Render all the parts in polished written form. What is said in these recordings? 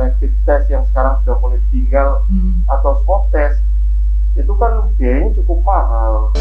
rapid test yang sekarang sudah mulai ditinggal atau swab test, itu kan biayanya cukup mahal.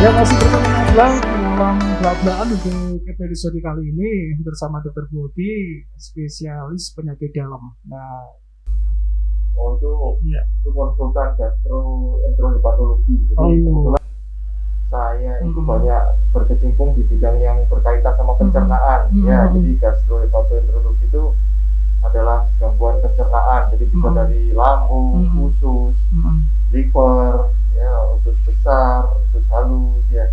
Ya, masih bersama Nabla dalam belak-belakan untuk episode kali ini bersama Dr. Budi, spesialis penyakit dalam. Nah, itu konsultan gastroenterologi. Jadi kebetulan saya itu banyak berkecimpung di bidang yang berkaitan sama pencernaan. Ya, jadi gastroenterologi itu adalah gangguan pencernaan. Jadi bisa dari lambung, usus, liver, ya, usus besar, usus halus, ya.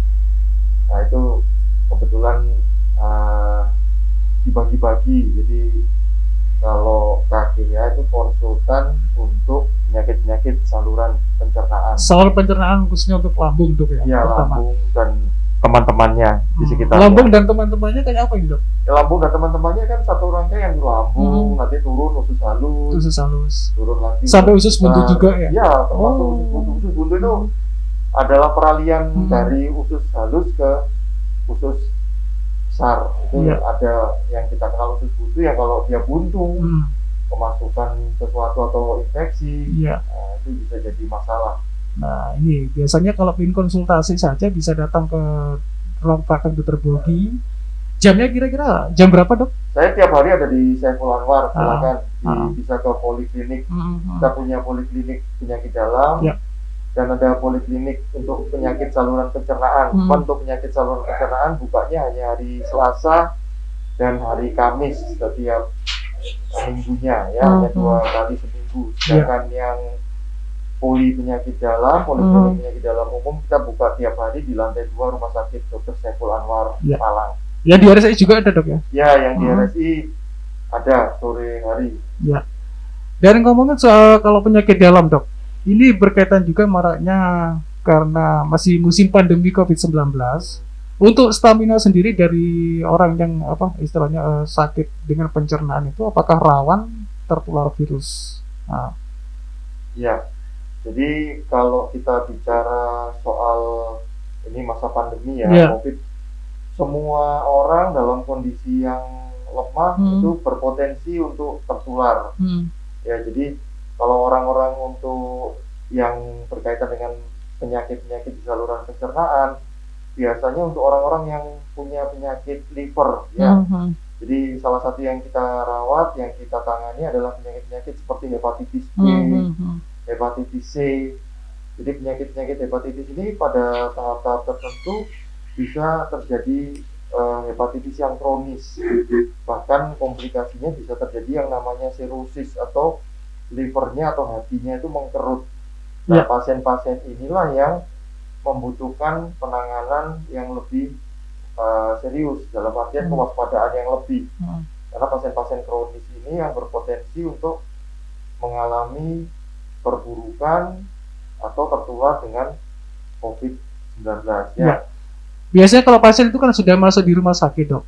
Nah, itu kebetulan dibagi-bagi. Jadi kalau kakinya itu konsultan untuk penyakit-penyakit saluran pencernaan. Saluran pencernaan khususnya untuk lambung, Dok, ya? Ya, lambung dan teman-temannya di sekitarnya. Lambung dan teman-temannya kayak apa ini, Dok? Ya, lambung dan teman-temannya kan satu rangkaian di lambung, nanti turun usus halus, turun lagi sampai usus buntu juga, ya? Ya, termasuk usus buntu itu adalah peralihan dari usus halus ke usus besar. Itu ada yang kita kenal usus buntu ya, kalau dia buntu kemasukan sesuatu atau infeksi, nah, itu bisa jadi masalah. Nah, ini biasanya kalau ingin konsultasi saja bisa datang ke ruang praktek Dr. Budi. Jamnya kira-kira jam berapa, Dok? Saya tiap hari ada di Saiful Anwar, silakan bisa ke poliklinik. Kita punya poliklinik penyakit dalam, dan ada poliklinik untuk penyakit saluran pencernaan. Untuk penyakit saluran pencernaan bukanya hanya hari Selasa dan hari Kamis setiap minggunya, ya, hanya 2 kali seminggu. Sedangkan yang penyakit dalam, poliklinik penyakit dalam umum kita buka tiap hari di lantai 2 Rumah Sakit Dr. Saiful Anwar, Malang. Ya, di RSI juga ada, Dok, ya? Ya, yang di RSI ada sore hari. Ya. Dan ngomongin soal kalau penyakit dalam, Dok, ini berkaitan juga maraknya karena masih musim pandemi COVID-19. Untuk stamina sendiri dari orang yang istilahnya sakit dengan pencernaan itu, apakah rawan tertular virus? Nah. Ya, jadi kalau kita bicara soal ini masa pandemi ya, COVID, semua orang dalam kondisi yang lemah itu berpotensi untuk tertular. Ya, jadi kalau orang-orang untuk yang berkaitan dengan penyakit-penyakit di saluran pencernaan, biasanya untuk orang-orang yang punya penyakit liver, ya. Jadi salah satu yang kita rawat, yang kita tangani adalah penyakit-penyakit seperti hepatitis B, hepatitis C. Jadi penyakit-penyakit hepatitis ini pada tahap-tahap tertentu bisa terjadi hepatitis yang kronis. Bahkan komplikasinya bisa terjadi yang namanya sirosis atau livernya atau hatinya itu mengkerut. Nah, pasien-pasien inilah yang membutuhkan penanganan yang lebih serius, dalam artian kewaspadaan yang lebih. Karena pasien-pasien kronis ini yang berpotensi untuk mengalami perburukan atau tertular dengan COVID-19, ya. Biasanya kalau pasien itu kan sudah masuk di rumah sakit, Dok.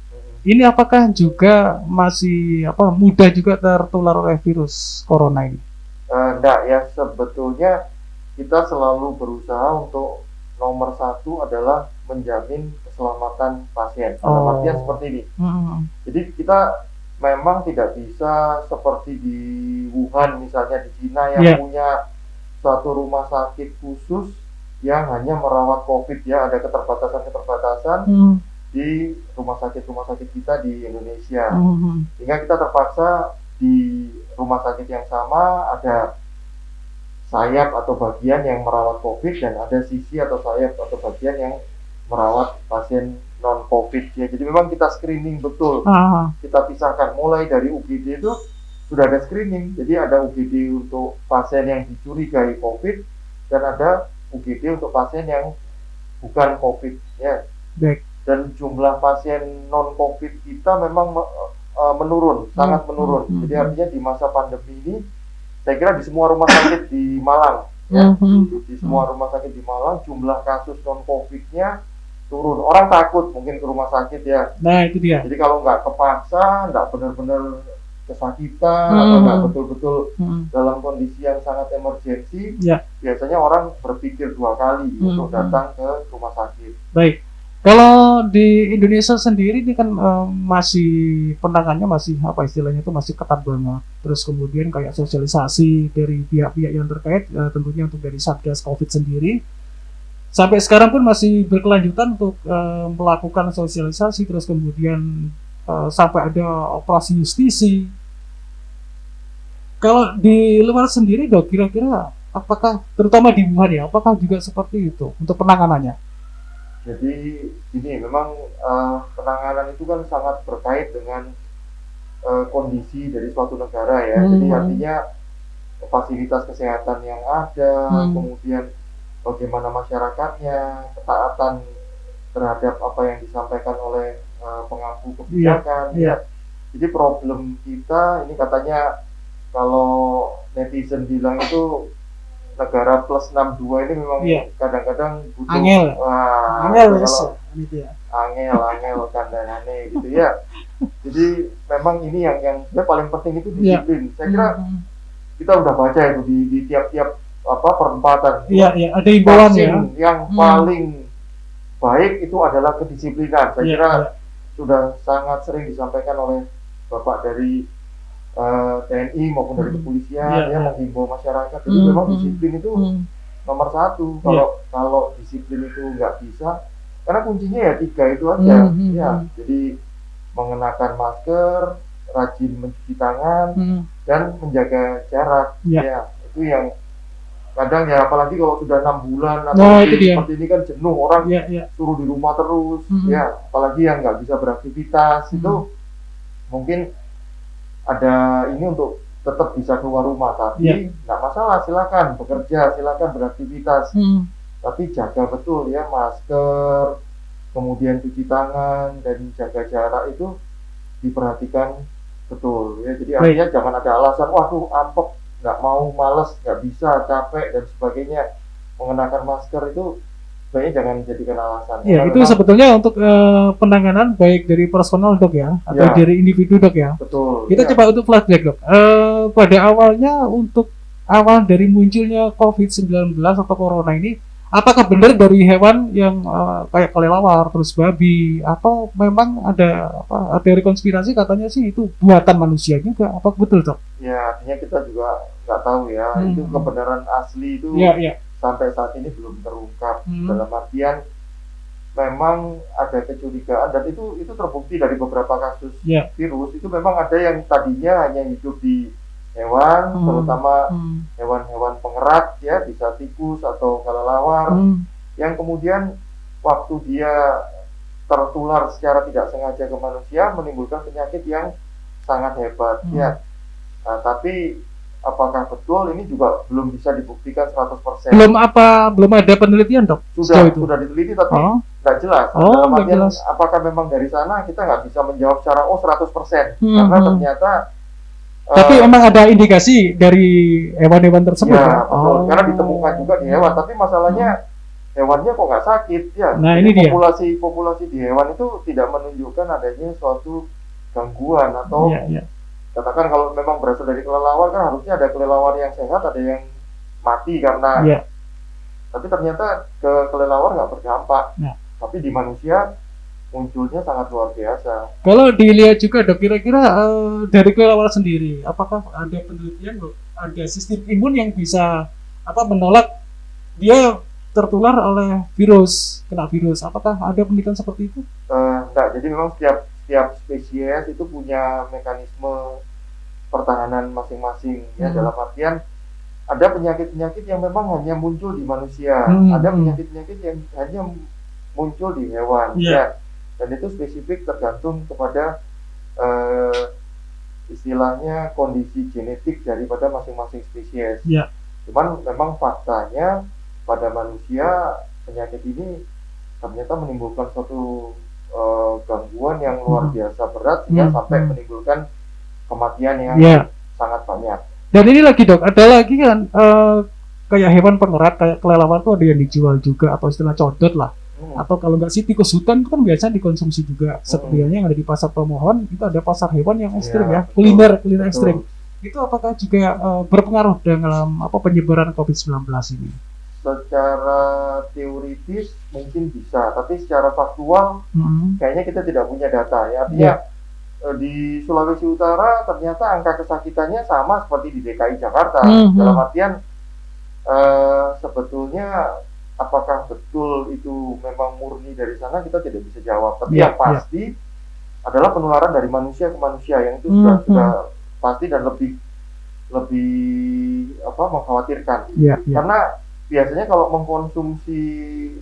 Ini apakah juga masih mudah juga tertular oleh virus corona ini? Enggak, ya, sebetulnya kita selalu berusaha untuk nomor 1 adalah menjamin keselamatan pasien. Dalam artian seperti ini. Jadi kita memang tidak bisa seperti di Wuhan misalnya di Cina yang punya suatu rumah sakit khusus yang hanya merawat COVID, ya, ada keterbatasan di rumah sakit kita di Indonesia. Sehingga kita terpaksa di rumah sakit yang sama ada sayap atau bagian yang merawat COVID dan ada sisi atau sayap atau bagian yang merawat pasien non-COVID, ya. Jadi memang kita screening betul. Kita pisahkan mulai dari UGD itu sudah ada screening. Jadi ada UGD untuk pasien yang dicurigai COVID dan ada UGD untuk pasien yang bukan COVID, ya. Dan jumlah pasien non-COVID kita memang menurun, sangat menurun. Jadi artinya di masa pandemi ini, saya kira di semua rumah sakit di Malang ya. Di semua rumah sakit di Malang jumlah kasus non COVID-nya turun. Orang takut mungkin ke rumah sakit ya. Nah itu dia. Jadi kalau nggak kepaksa, nggak benar-benar kesakitan atau nggak betul-betul dalam kondisi yang sangat emergensi, biasanya orang berpikir 2 kali untuk datang ke rumah sakit. Baik. Kalau di Indonesia sendiri ini kan masih penanganannya masih apa istilahnya itu masih ketat banget. Terus kemudian kayak sosialisasi dari pihak-pihak yang terkait, tentunya untuk dari Satgas COVID sendiri. Sampai sekarang pun masih berkelanjutan untuk melakukan sosialisasi, terus kemudian sampai ada operasi justisi. Kalau di luar sendiri dok, kira-kira apakah terutama di Wuhan ya, apakah juga seperti itu untuk penanganannya? Jadi ini memang penanganan itu kan sangat berkait dengan kondisi dari suatu negara ya. Jadi artinya fasilitas kesehatan yang ada, kemudian bagaimana masyarakatnya, ketaatan terhadap apa yang disampaikan oleh pengampu kebijakan. Ya. Jadi problem kita ini katanya kalau netizen bilang itu negara plus 62 ini memang kadang-kadang butuh angel kandangane gitu ya. Jadi memang ini yang paling penting itu disiplin. Saya kira kita udah baca itu di tiap-tiap perempatan. Ada imbauan ya. Yang paling baik itu adalah kedisiplinan. Saya kira sudah sangat sering disampaikan oleh Bapak dari TNI maupun dari kepolisian menghimbau masyarakat. Jadi memang disiplin itu nomor 1. Kalau disiplin itu nggak bisa, karena kuncinya ya 3 itu aja. Jadi mengenakan masker, rajin mencuci tangan, dan menjaga jarak. Itu yang kadang ya apalagi kalau sudah 6 bulan atau seperti ini kan jenuh orang suruh di rumah terus. Apalagi yang nggak bisa beraktivitas itu mungkin ada ini untuk tetap bisa keluar rumah, tapi nggak masalah, silakan bekerja, silakan beraktivitas, tapi jaga betul ya masker, kemudian cuci tangan dan jaga jarak itu diperhatikan betul ya. Jadi artinya jangan ada alasan, waduh ampek, nggak mau, males, nggak bisa, capek dan sebagainya. Mengenakan masker itu sebenarnya jangan dijadikan alasan. Itu sebetulnya untuk penanganan baik dari personal dok ya, atau dari individu dok ya. Betul. Kita coba untuk flashback dok. Pada awalnya untuk awal dari munculnya COVID-19 atau corona ini, apakah benar dari hewan yang kayak kelelawar, terus babi, atau memang ada teori konspirasi katanya sih itu buatan manusia juga? Apa betul dok? Ya, artinya kita juga nggak tahu ya. Itu kebenaran asli itu. Sampai saat ini belum terungkap. Dalam artian memang ada kecurigaan dan itu terbukti dari beberapa kasus virus. Itu memang ada yang tadinya hanya hidup di hewan, terutama hewan-hewan pengerat ya, bisa tikus atau kelelawar, yang kemudian waktu dia tertular secara tidak sengaja ke manusia menimbulkan penyakit yang sangat hebat ya. Tapi apakah betul ini juga belum bisa dibuktikan 100%. Belum ada penelitian dok? Sudah diteliti tapi nggak jelas. Dalam artian apakah memang dari sana kita nggak bisa menjawab secara 100%. Karena ternyata tapi memang ada indikasi dari hewan-hewan tersebut ya? Betul. Karena ditemukan juga di hewan. Tapi masalahnya hewannya kok nggak sakit ya. Nah, ini populasi di hewan itu tidak menunjukkan adanya suatu gangguan atau katakan kalau memang berasal dari kelelawar kan harusnya ada kelelawar yang sehat, ada yang mati karena tapi ternyata ke kelelawar nggak berdampak, tapi di manusia munculnya sangat luar biasa. Kalau dilihat juga dok, kira-kira dari kelelawar sendiri apakah ada penelitian ada sistem imun yang bisa menolak dia tertular oleh kena virus, apakah ada penelitian seperti itu? Enggak, jadi memang setiap spesies itu punya mekanisme pertahanan masing-masing ya. Dalam artian ada penyakit-penyakit yang memang hanya muncul di manusia, ada penyakit-penyakit yang hanya muncul di hewan ya. Dan itu spesifik tergantung kepada istilahnya kondisi genetik daripada masing-masing spesies. Cuman memang faktanya pada manusia penyakit ini ternyata menimbulkan suatu gangguan yang luar biasa berat sehingga sampai menimbulkan kematian yang sangat banyak. Dan ini lagi dok, ada lagi kan kayak hewan pengerat kayak kelelawar tuh ada yang dijual juga atau istilah codot lah. Atau kalau nggak sih tikus hutan itu kan biasa dikonsumsi juga. Seperti yang ada di pasar Tomohon itu ada pasar hewan yang ekstrim ya, kuliner ekstrim. Itu apakah juga berpengaruh dalam penyebaran COVID-19 ini? Secara teoritis mungkin bisa, tapi secara faktual kayaknya kita tidak punya data ya. Artinya di Sulawesi Utara ternyata angka kesakitannya sama seperti di DKI Jakarta. Dalam artian sebetulnya apakah betul itu memang murni dari sana kita tidak bisa jawab. Tapi yang pasti adalah penularan dari manusia ke manusia yang itu sudah pasti dan lebih mengkhawatirkan. Karena biasanya kalau mengkonsumsi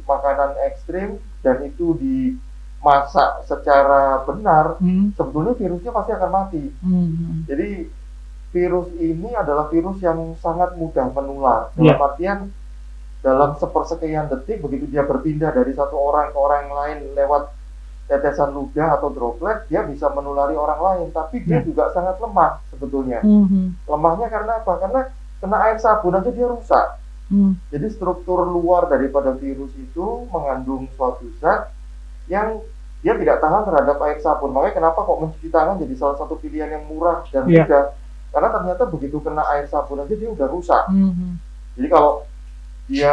makanan ekstrim dan itu dimasak secara benar, sebetulnya virusnya pasti akan mati. Jadi virus ini adalah virus yang sangat mudah menular. Dalam artian dalam sepersekian detik begitu dia berpindah dari satu orang ke orang lain lewat tetesan ludah atau droplet, dia bisa menulari orang lain. Tapi dia juga sangat lemah sebetulnya. Lemahnya karena apa? Karena kena air sabun aja dia rusak. Jadi struktur luar daripada virus itu mengandung suatu zat yang dia tidak tahan terhadap air sabun. Makanya kenapa kok mencuci tangan jadi salah satu pilihan yang murah dan mudah. Karena ternyata begitu kena air sabun aja dia udah rusak. Jadi kalau dia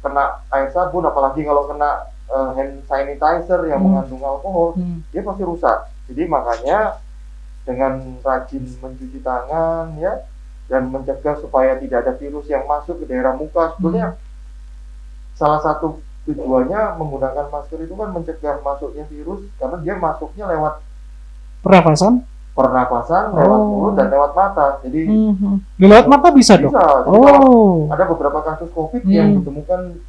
kena air sabun, apalagi kalau kena hand sanitizer yang mengandung alkohol, dia pasti rusak. Jadi makanya dengan rajin mencuci tangan ya, dan mencegah supaya tidak ada virus yang masuk ke daerah muka. Sebetulnya salah satu tujuannya menggunakan masker itu kan mencegah masuknya virus, karena dia masuknya lewat pernapasan, lewat mulut dan lewat mata. Jadi lewat mata bisa dong. Ada beberapa kasus COVID yang ditemukan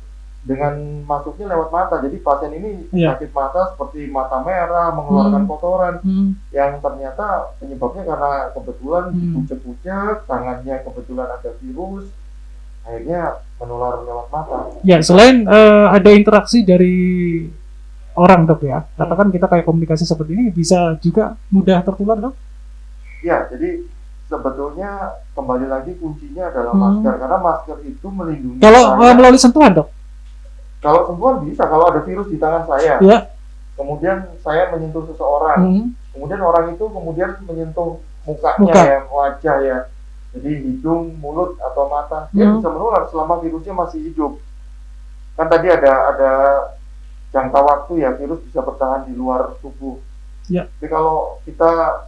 dengan masuknya lewat mata. Jadi pasien ini sakit mata seperti mata merah, mengeluarkan kotoran, yang ternyata penyebabnya karena kebetulan dipucek-pucek, tangannya kebetulan ada virus, akhirnya menular lewat mata. Ya, selain ada interaksi dari orang dok ya, katakan kita kayak komunikasi seperti ini bisa juga mudah tertular dok? Ya, jadi sebetulnya kembali lagi kuncinya adalah masker, karena masker itu melindungi. Kalau melalui sentuhan dok? Kalau sentuhan bisa, kalau ada virus di tangan saya, kemudian saya menyentuh seseorang, kemudian orang itu kemudian menyentuh mukanya ya, wajah ya, jadi hidung, mulut atau mata, dia bisa menular selama virusnya masih hidup. Kan tadi ada jangka waktu ya, virus bisa bertahan di luar tubuh. Tapi kalau kita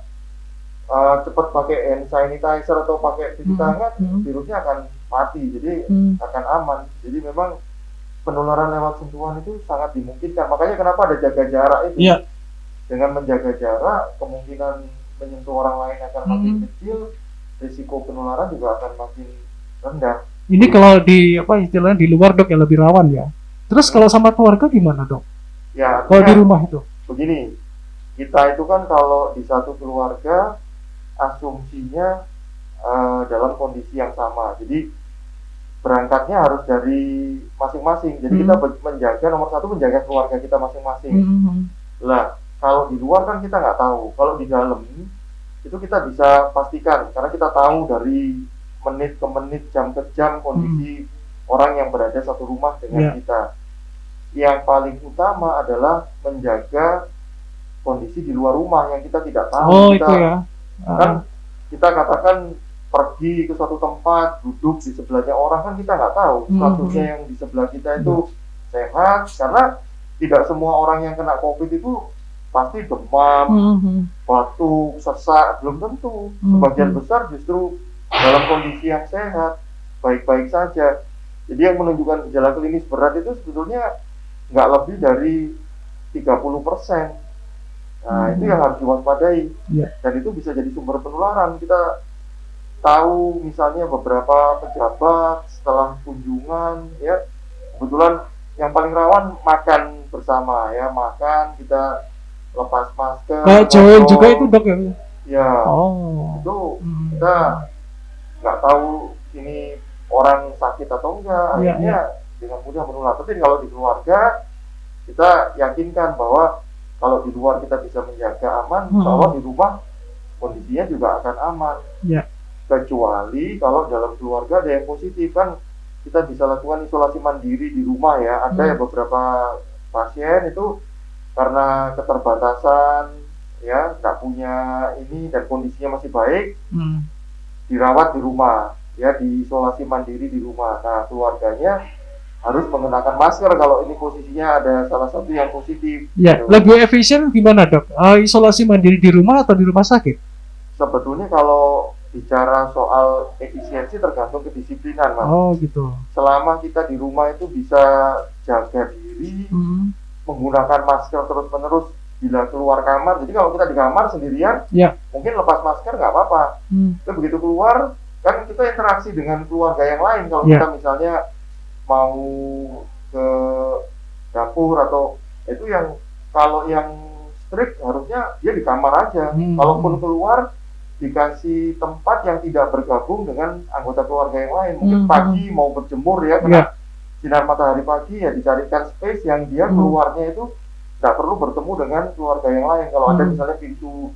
cepat pakai hand sanitizer atau pakai cuci tangan, virusnya akan mati, jadi akan aman. Jadi memang penularan lewat sentuhan itu sangat dimungkinkan. Makanya kenapa ada jaga jarak itu. Dengan menjaga jarak, kemungkinan menyentuh orang lain akan makin kecil, risiko penularan juga akan makin rendah. Ini kalau di istilahnya di luar dok yang lebih rawan ya. Terus kalau sama keluarga gimana dok? Ya, kalau di rumah itu? Begini, kita itu kan kalau di satu keluarga asumsinya dalam kondisi yang sama. Jadi berangkatnya harus dari masing-masing. Jadi kita menjaga, nomor satu menjaga keluarga kita masing-masing. Lah, kalau di luar kan kita nggak tahu. Kalau di dalam itu kita bisa pastikan, karena kita tahu dari menit ke menit, jam ke jam kondisi orang yang berada satu rumah dengan kita. Yang paling utama adalah menjaga kondisi di luar rumah yang kita tidak tahu. Kan kita katakan pergi ke suatu tempat, duduk di sebelahnya orang, kan kita nggak tahu statusnya yang di sebelah kita itu sehat, karena tidak semua orang yang kena COVID itu pasti demam, batuk, sesak, belum tentu. Sebagian besar justru dalam kondisi yang sehat, baik-baik saja. Jadi yang menunjukkan gejala klinis berat itu sebetulnya nggak lebih dari 30%. Nah, itu yang harus diwaspadai. Dan itu bisa jadi sumber penularan. Kita tahu misalnya beberapa pejabat setelah kunjungan ya, kebetulan yang paling rawan makan bersama ya, makan kita lepas masker. Kayak join juga itu dok ya? Ya, itu kita nggak tahu ini orang sakit atau enggak, akhirnya dengan mudah menular. Tapi kalau di keluarga kita yakinkan bahwa kalau di luar kita bisa menjaga aman, insya di rumah kondisinya juga akan aman. Kecuali kalau dalam keluarga ada yang positif, kan kita bisa lakukan isolasi mandiri di rumah ya. Ada ya beberapa pasien itu karena keterbatasan ya, nggak punya ini dan kondisinya masih baik, dirawat di rumah ya, diisolasi mandiri di rumah. Nah, keluarganya harus mengenakan masker kalau ini posisinya ada salah satu yang positif. Ya, lebih efisien gimana dok? Isolasi mandiri di rumah atau di rumah sakit? Sebetulnya kalau bicara soal efisiensi tergantung kedisiplinan, Mas. Oh gitu. Selama kita di rumah itu bisa jaga diri, menggunakan masker terus-menerus bila keluar kamar. Jadi kalau kita di kamar sendirian, mungkin lepas masker nggak apa-apa. Tapi begitu keluar, kan kita interaksi dengan keluarga yang lain. Kalau kita misalnya mau ke dapur atau itu yang, kalau yang strict harusnya dia di kamar aja. Kalaupun keluar dikasih tempat yang tidak bergabung dengan anggota keluarga yang lain. Mungkin pagi mau berjemur ya, kena sinar matahari pagi ya, dicarikan space yang dia keluarnya itu nggak perlu bertemu dengan keluarga yang lain. Kalau ada misalnya pintu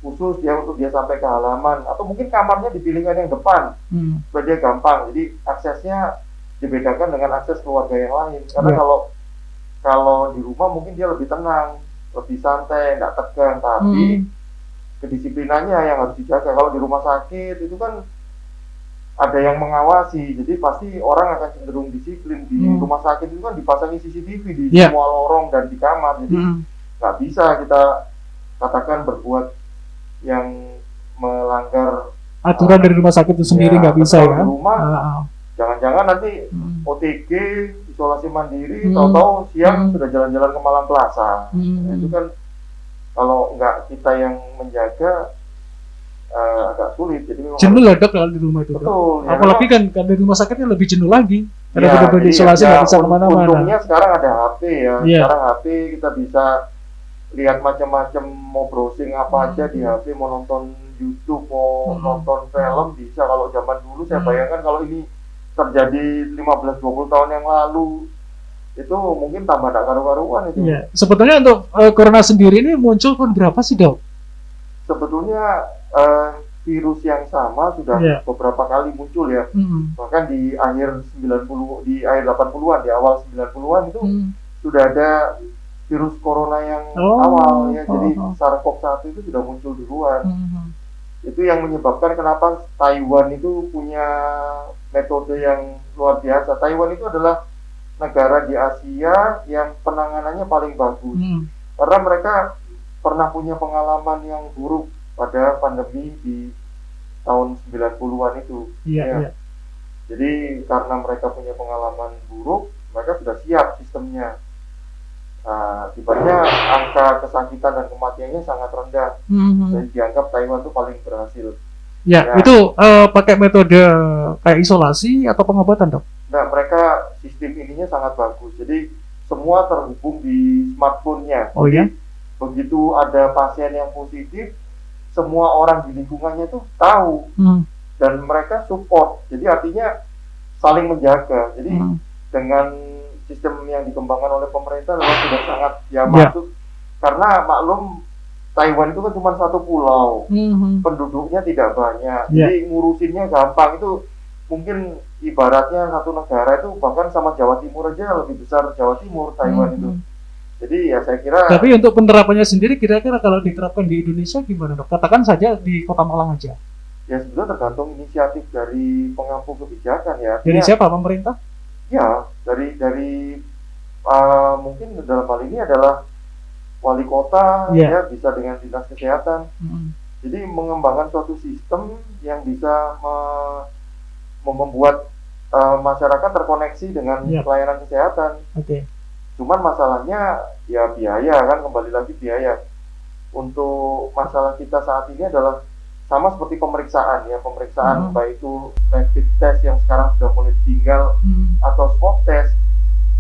khusus dia untuk dia sampai ke halaman, atau mungkin kamarnya dipilihkan yang depan supaya dia gampang, jadi aksesnya dibedakan dengan akses keluarga yang lain. Karena kalau di rumah mungkin dia lebih tenang, lebih santai, nggak tegang, tapi kedisiplinannya yang harus dijaga. Kalau di rumah sakit itu kan ada yang mengawasi, jadi pasti orang akan cenderung disiplin. Di rumah sakit itu kan dipasangi CCTV di semua lorong dan di kamar, jadi nggak bisa kita katakan berbuat yang melanggar aturan dari rumah sakit itu sendiri, nggak bisa ya. Di rumah jangan-jangan nanti OTG isolasi mandiri, tahu-tahu siang sudah jalan-jalan ke Malang Plaza. Nah, itu kan kalau nggak kita yang menjaga agak sulit. Jadi jenuh lah dok kalau di rumah itu. Betul. Ya, apalagi kan di rumah sakitnya lebih jenuh lagi karena benar-benar isolasi, nggak bisa kemana-mana. Untungnya sekarang ada HP ya. Sekarang HP kita bisa lihat macam-macam, mau browsing apa aja di HP, mau nonton YouTube, mau nonton film bisa. Kalau zaman dulu saya bayangkan kalau ini terjadi 15-20 tahun yang lalu, itu mungkin tambah tak karu-karuan itu. Iya. Sebetulnya untuk corona sendiri ini muncul tahun berapa sih dok? Sebetulnya virus yang sama sudah beberapa kali muncul ya. Bahkan di akhir 90, di akhir 80-an, di awal 90-an itu sudah ada virus corona yang awal ya. Jadi SARS-CoV-1 itu sudah muncul duluan. Itu yang menyebabkan kenapa Taiwan itu punya metode yang luar biasa. Taiwan itu adalah negara di Asia yang penanganannya paling bagus. Karena mereka pernah punya pengalaman yang buruk pada pandemi di tahun 90-an itu. Jadi karena mereka punya pengalaman buruk, mereka sudah siap sistemnya. Nah, akibatnya angka kesakitan dan kematiannya sangat rendah. Dan dianggap Taiwan itu paling berhasil. Itu pakai metode kayak isolasi atau pengobatan dok? Nah, mereka sistem ininya sangat bagus. Jadi semua terhubung di smartphone-nya. Begitu ada pasien yang positif, semua orang di lingkungannya itu tahu dan mereka support. Jadi artinya saling menjaga. Jadi dengan sistem yang dikembangkan oleh pemerintah memang sudah sangat masuk. Karena maklum Taiwan itu kan cuma satu pulau, penduduknya tidak banyak, jadi ngurusinnya gampang. Itu mungkin ibaratnya satu negara itu bahkan sama Jawa Timur aja lebih besar Jawa Timur Taiwan itu. Jadi ya saya kira. Tapi untuk penerapannya sendiri kira-kira kalau diterapkan di Indonesia gimana dok? Katakan saja di Kota Malang aja. Ya sebetulnya tergantung inisiatif dari pengampu kebijakan ya. Dari siapa? Pemerintah? Ya dari mungkin dalam hal ini adalah wali kota ya, bisa dengan dinas kesehatan. Jadi mengembangkan suatu sistem yang bisa membuat masyarakat terkoneksi dengan pelayanan kesehatan. Cuman masalahnya ya biaya kan, kembali lagi biaya. Untuk masalah kita saat ini adalah sama seperti pemeriksaan ya, baik itu rapid test yang sekarang sudah mulai ditinggal atau swab test,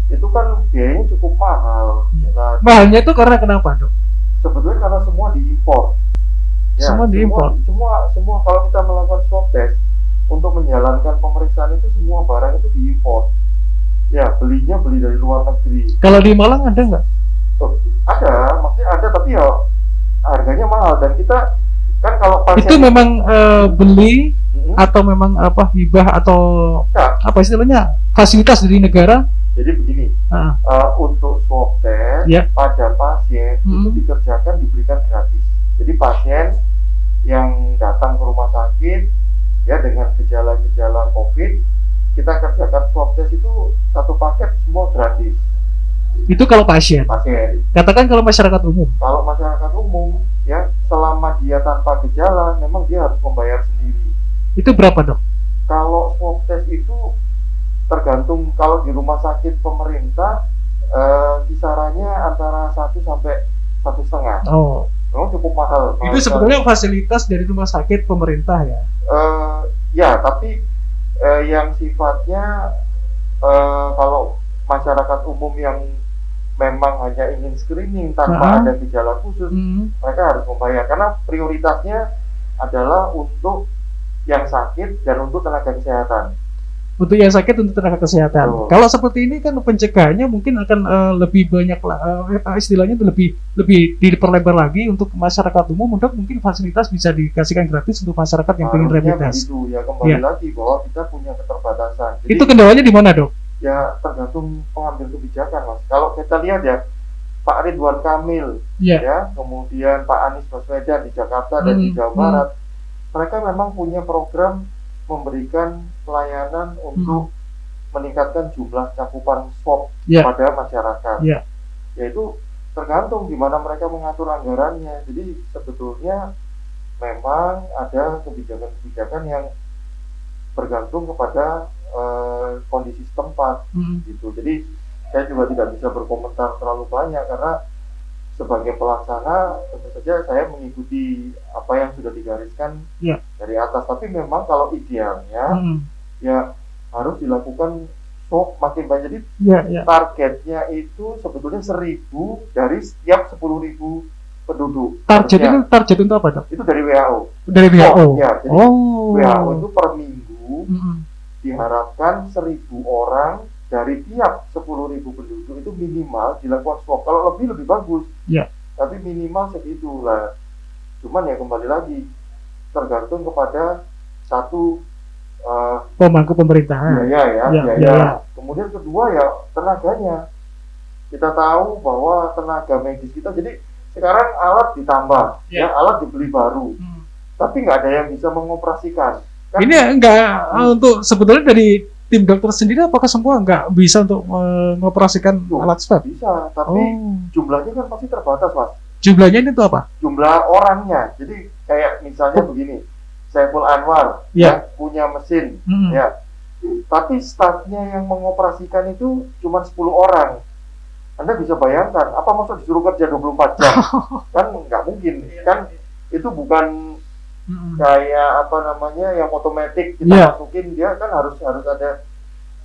itu kan biayanya cukup mahal. Nah, mahalnya itu karena kenapa dok? Sebetulnya karena semua diimpor. Ya, semua diimpor. Semua kalau kita melakukan swab test untuk menjalankan pemeriksaan itu semua barang itu diimpor. Ya, belinya beli dari luar negeri. Kalau di Malang ada nggak? Ada, maksudnya ada, tapi ya harganya mahal. Dan kita kan kalau pasien itu memang beli atau memang hibah atau apa istilahnya fasilitas dari negara. Jadi begini, untuk swab test pada pasien itu dikerjakan diberikan gratis. Jadi pasien yang datang ke rumah sakit ya dengan gejala-gejala COVID, kita kerjakan swab test itu satu paket semua gratis. Itu kalau pasien. Katakan kalau masyarakat umum. Kalau masyarakat umum ya selama dia tanpa gejala memang dia harus membayar sendiri. Itu berapa, Dok? Kalau swab test itu tergantung, kalau di rumah sakit pemerintah kisarannya antara 1 sampai 1,5. Oh, memang cukup mahal. Itu sebetulnya fasilitas dari rumah sakit pemerintah ya? Ya, tapi yang sifatnya kalau masyarakat umum yang memang hanya ingin screening tanpa ada gejala khusus, mereka harus membayar karena prioritasnya adalah untuk yang sakit dan untuk tenaga kesehatan. Untuk yang sakit, untuk tenaga kesehatan. Kalau seperti ini kan pencegahannya mungkin akan lebih banyak, istilahnya lebih diperlebar lagi untuk masyarakat umum. Untuk mungkin fasilitas bisa dikasihkan gratis untuk masyarakat yang ingin rapid test. Itu ya kembali lagi bahwa kita punya keterbatasan. Jadi, itu kendalanya di mana, Dok? Ya tergantung pengambil kebijakan, Mas. Kalau kita lihat ya Pak Ridwan Kamil, ya kemudian Pak Anies Baswedan di Jakarta dan di Jawa Barat, mereka memang punya program memberikan pelayanan untuk meningkatkan jumlah cakupan swab pada masyarakat. Yaitu tergantung di mana mereka mengatur anggarannya. Jadi sebetulnya memang ada kebijakan-kebijakan yang bergantung kepada kondisi setempat gitu. Jadi saya juga tidak bisa berkomentar terlalu banyak karena sebagai pelaksana tentu saja saya mengikuti apa yang sudah digariskan dari atas. Tapi memang kalau idealnya ya harus dilakukan swab makin banyak. Jadi targetnya itu sebetulnya 1.000 dari setiap 10.000 penduduk. Target untuk apa, Dok? Itu dari WHO. Dari WHO. Ya, jadi WHO itu per minggu diharapkan 1.000 orang dari tiap 10.000 penduduk itu minimal dilakukan swab. Kalau lebih bagus. Tapi minimal segitu lah. Cuman ya kembali lagi tergantung kepada satu pemangku pemerintahan. Biaya. Kemudian kedua ya tenaganya. Kita tahu bahwa tenaga medis kita, jadi sekarang alat ditambah, alat dibeli baru, tapi nggak ada yang bisa mengoperasikan. Kan? Ini enggak untuk sebetulnya dari tim dokter sendiri, apakah semua nggak bisa untuk mengoperasikan alat swab? Bisa, tapi jumlahnya kan pasti terbatas, Mas. Jumlahnya ini tuh apa? Jumlah orangnya. Jadi kayak misalnya begini, Saiful Anwar punya mesin, tapi stafnya yang mengoperasikan itu cuma 10 orang. Anda bisa bayangkan, apa maksud disuruh kerja 24 jam? Kan nggak mungkin, kan itu bukan kayak apa namanya yang otomatis kita masukin, dia kan harus ada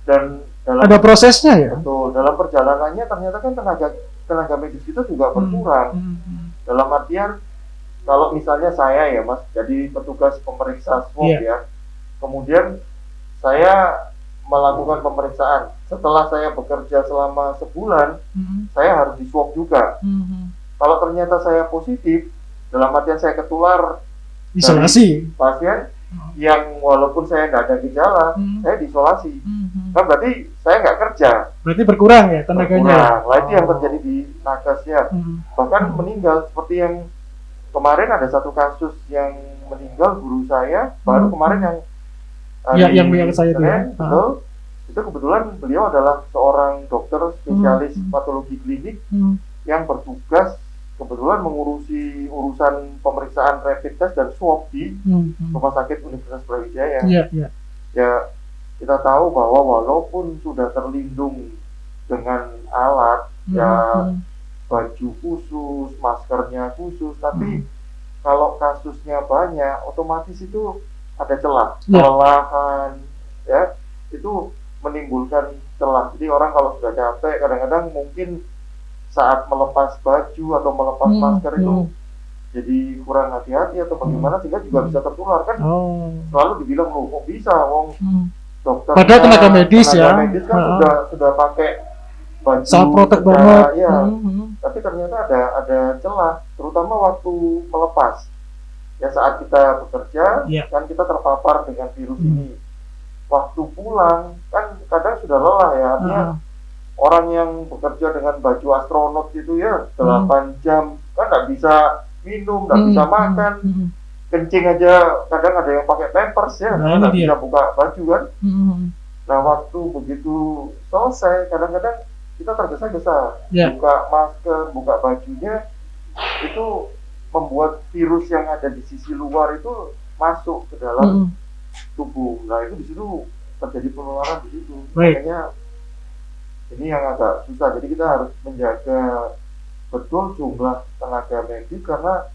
dan ada prosesnya ya. Betul, dalam perjalanannya ternyata kan tenaga medis kita juga berkurang. Dalam artian kalau misalnya saya ya Mas jadi petugas pemeriksa swab kemudian saya melakukan pemeriksaan. Setelah saya bekerja selama sebulan, saya harus di swab juga. Kalau ternyata saya positif, dalam artian saya ketular isolasi pasien yang walaupun saya nggak ada gejala, saya diisolasi. Kan berarti saya nggak kerja. Berarti berkurang ya tenaganya. Nah, itu yang terjadi di nakes ya. Bahkan meninggal, seperti yang kemarin ada satu kasus yang meninggal guru saya, baru kemarin yang saya betul. Itu kebetulan beliau adalah seorang dokter spesialis patologi klinik yang bertugas kebetulan mengurusi urusan pemeriksaan rapid test dan swab di Rumah Sakit Universitas Brawijaya. Ya kita tahu bahwa walaupun sudah terlindung dengan alat, baju khusus, maskernya khusus, tapi kalau kasusnya banyak, otomatis itu ada celah, kelelahan, ya itu menimbulkan celah. Jadi orang kalau sudah capek, kadang-kadang mungkin saat melepas baju atau melepas masker itu jadi kurang hati-hati atau bagaimana sehingga juga bisa tertular kan. Selalu dibilang loh kok bisa, wong dokter. Padahal tenaga medis kan sudah pakai baju sangat protek banget. Tapi ternyata ada celah, terutama waktu melepas. Ya saat kita bekerja kan kita terpapar dengan virus ini. waktu pulang kan kadang sudah lelah ya, artinya Ah, orang yang bekerja dengan baju astronot gitu ya hmm, 8 jam kan nggak bisa minum, nggak hmm, bisa hmm, makan, hmm. kencing aja kadang ada yang pakai pampers ya Nah karena ini nggak dia. bisa buka baju kan. Hmm, Nah waktu begitu selesai kadang-kadang kita tergesa-gesa ya. buka masker, buka bajunya, itu membuat virus yang ada di sisi luar itu masuk ke dalam Hmm, tubuh. Nah itu di situ terjadi penularan di situ. baik. Makanya ini yang agak susah. Jadi kita harus menjaga betul jumlah tenaga medis karena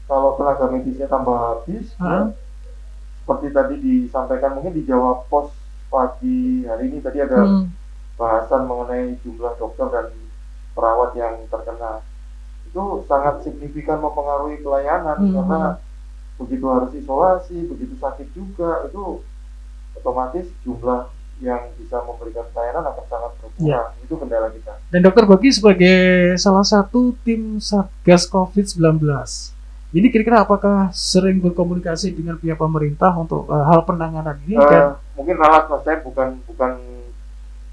kalau tenaga medisnya tambah habis ya Ah, seperti tadi disampaikan mungkin di Jawa Pos pagi hari ini tadi ada hmm, bahasan mengenai jumlah dokter dan perawat yang terkena. Itu sangat signifikan mempengaruhi pelayanan hmm. karena begitu harus isolasi, begitu sakit juga itu otomatis jumlah yang bisa memberikan pelayanan akan sangat Ya. berkurang. Itu kendala kita. Dan Dokter Bogi sebagai salah satu tim Satgas COVID-19, ini kira-kira apakah sering berkomunikasi dengan pihak pemerintah untuk hal penanganan ini dan Mungkin ralat mas, saya bukan bukan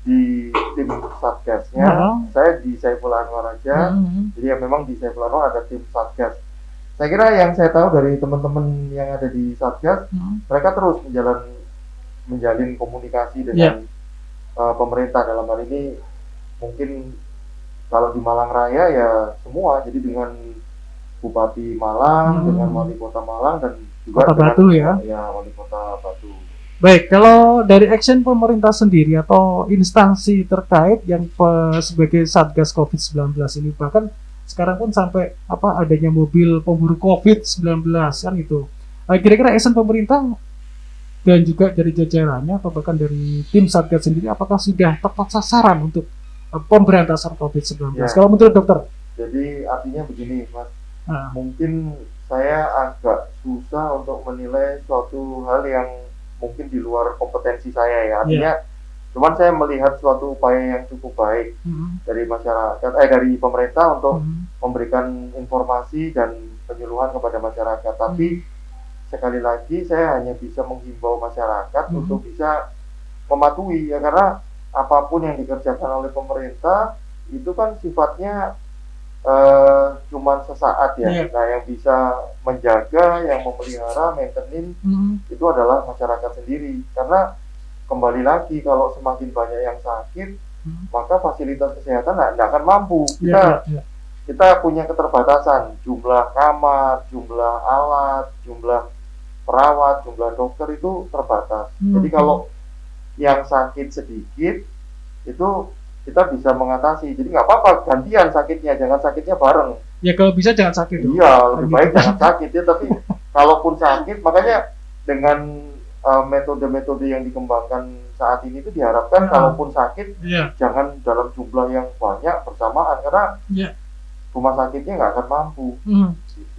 di tim satgasnya, ah, saya di Saiful Anwar aja. hmm, Jadi ya memang di Saiful Anwar ada tim satgas. Saya kira yang saya tahu dari teman-teman yang ada di satgas, hmm, mereka terus menjalin komunikasi ya, dengan pemerintah dalam hal ini. Mungkin kalau di Malang Raya ya semua, jadi dengan Bupati Malang, dengan hmm, Wali Kota Malang dan juga Kota dengan Batu ya. ya Wali Kota Batu. Baik, kalau dari action pemerintah sendiri atau instansi terkait yang sebagai Satgas COVID-19 ini bahkan sekarang pun sampai apa adanya mobil pemburu COVID-19 kan itu. Kira-kira action pemerintah dan juga dari jajarannya atau bahkan dari tim Satgas sendiri apakah sudah tepat sasaran untuk pemberantasan COVID-19? Ya, Kalau menurut dokter? jadi artinya begini, Mas. Ah, Mungkin saya agak susah untuk menilai suatu hal yang mungkin di luar kompetensi saya ya. ya. Artinya, cuman saya melihat suatu upaya yang cukup baik Hmm, dari masyarakat, dari pemerintah untuk hmm, memberikan informasi dan penyuluhan kepada masyarakat. hmm, Tapi sekali lagi saya hanya bisa menghimbau masyarakat hmm, untuk bisa mematuhi ya karena apapun yang dikerjakan oleh pemerintah itu kan sifatnya cuman sesaat ya. ya. Nah, yang bisa menjaga, yang memelihara, maintenance Hmm, itu adalah masyarakat sendiri. Karena kembali lagi kalau semakin banyak yang sakit, hmm, maka fasilitas kesehatan nggak akan mampu. ya, ya, ya. Kita punya keterbatasan jumlah kamar, jumlah alat, jumlah perawat, jumlah dokter itu terbatas. Jadi Hmm, kalau yang sakit sedikit itu kita bisa mengatasi. Jadi nggak apa-apa gantian sakitnya, jangan sakitnya bareng. ya kalau bisa jangan sakit dong. Iya, Kan lebih gitu. baik jangan sakit ya. Tapi kalaupun sakit, makanya dengan metode-metode yang dikembangkan saat ini itu diharapkan Ah, kalaupun sakit ya, jangan dalam jumlah yang banyak bersamaan karena ya. rumah sakitnya nggak akan mampu. Hmm. Gitu.